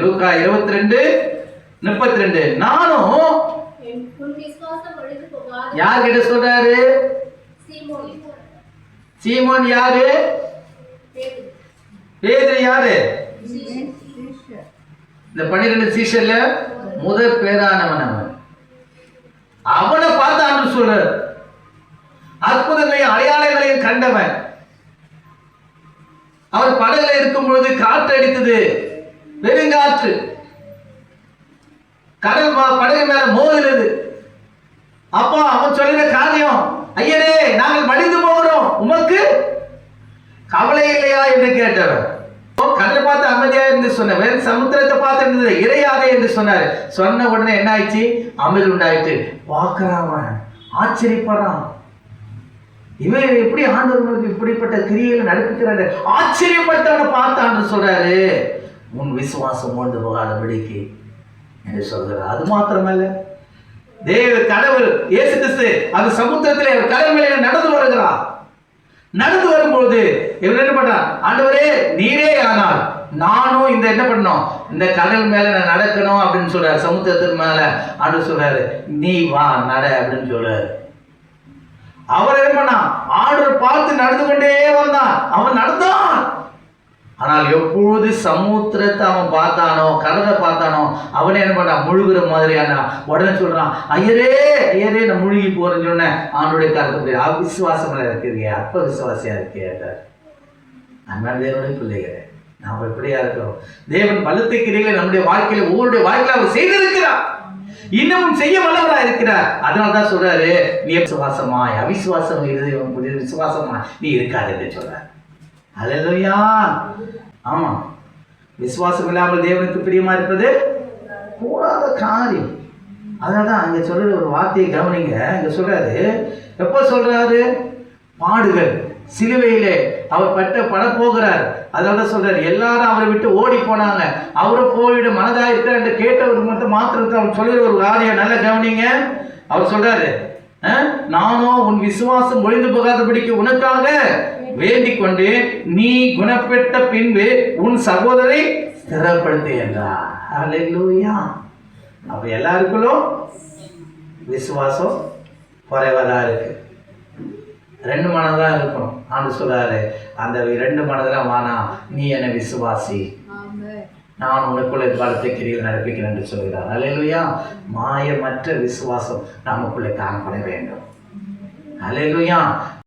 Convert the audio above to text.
லூக்கா 22:32. நானும் யார்கிட்ட சொல்றாரு? சீமோன் யாரு? பேதுரு யாரு? இந்த 12 சீஷர்ல முதல் பேரானவன் அவன். அவனை பார்த்து ஆண்டு சொல்றாரு, அற்புதங்களையும் அடையாளங்களையும் கண்டவன். அவர் படகுல இருக்கும் பொழுது காற்று அடித்தது, பெருங்காற்று, கடல் படகு மேல மோதுகிறது. அப்போ அவன் சொல்லுற காரியம், ஐயரே நாங்கள் மடிந்து போகிறோம், உமக்கு கவலை இல்லையா என்று கேட்டவர். கடலை பார்த்து அமைதியா என்று சொன்ன, சமுத்திரத்தை பார்த்து இருந்தது இறையாதே என்று சொன்னார். சொன்ன உடனே என்ன ஆயிடுச்சு? அமைதி உண்டாயிட்டு. பார்க்கிறான், ஆச்சரியப்படுறான். இவன் எப்படி ஆண்டவர்களுக்கு இப்படிப்பட்ட கிரியைகளை நடப்பிக்கிறாரு? ஆச்சரியப்பட்டவனை பார்த்து ஆண்டு சொல்றாரு, உன் விசுவாசம் கொண்டு போகாதபடிக்கு என்று சொல்கிறார். அது மாத்திரமல்ல, தேவ கடவுள் இயேசு கிறிஸ்து அந்த சமுத்திரத்திலே கடல் மேலே நடந்து வருகிறார். நடந்து வரும்போது இவர் என்ன பண்றார்? ஆண்டவரே நீரே ஆனால் நானும் இந்த என்ன பண்ணணும், இந்த கடல் மேல நான் நடக்கணும் அப்படின்னு சொல்றாரு. சமுத்திரத்தின் மேல ஆண்டு சொல்றாரு, நீ வா நட அப்படின்னு சொல்றாரு. அவர் என்ன பண்ணா? ஆண்டவர் பார்த்து நடந்து கொண்டே வந்தான். அவன் நடந்தான். ஆனால் எப்பொழுது சமுத்திரத்தை அவன் பார்த்தானோ, கடலை பார்த்தானோ, அவனே என்ன பண்ணா? முழுகிற மாதிரியான. உடனே சொல்றான், ஐயரே ஐயரே நான் முழுகி போறேன்னு சொன்னேன். ஆண்டுடைய கருத்து அவிசுவாசம் இருக்கிறீங்க, அப்ப விசுவாசியா இருக்கேன். அன்பான தேவனுடைய பிள்ளைகளே, நாம் எப்படியா இருக்கிறோம்? தேவன் பலத்த கிரிகளை நம்முடைய வாழ்க்கையில, ஒவ்வொருடைய வாழ்க்கையில அவர் செய்திருக்கிறார், இன்னமும் செய்ய வல்லவராக இருக்கிறார். அதனால தான் சொல்றாரு, நீ விசுவாசமாய் அவிசுவாசம் விசுவாசமா நீ இருக்காது என்று சொல்றார். அல்லேலூயா. ஆமா, விசுவாசம் இல்லாமல் தேவனுக்கு பிரியமா இருப்பது கூடாத காரியம். அதனாலதான் அங்க சொல்ற ஒரு வார்த்தையை கவனிங்க. அங்க சொல்றாரு, எப்ப சொல்றாரு? பாடுகள் சிலுவையிலே அவர் பட போகிறார். அதனால சொல்றாரு, எல்லாரும் அவரை விட்டு ஓடி போனாங்க, அவரை போயிட மனதா இருக்கிற என்று கேட்டவர் மாத்திரத்தை அவர் சொல்ற ஒரு காரியம் நல்ல கவனிங்க. அவர் சொல்றாரு, நானும் உன் விசுவாசம் ஒழிந்து போகாதபடிக்கு உனக்காக வேண்டிக் கொண்டு நீ குணப்பட்ட பின்பு உன் சகோதரை ஸ்திரப்படுத்து என்றார். அல்லேலூயா. அப்ப எல்லாருக்குள்ளும் விசுவாசம் குறைவதா இருக்கு. 2 மனதா இருக்கணும். ஆண்டு சொல்றாரு, அந்த 2 மனதுல வானா, நீ என்ன விசுவாசி, நான் உனக்குள்ள பலத்தை கிரியில் நடப்பிக்கிறேன் என்று சொல்கிறார். அல்லேலூயா. மாயமற்ற விசுவாசம் நமக்குள்ளே காணப்பட வேண்டும். அல்லேலூயா.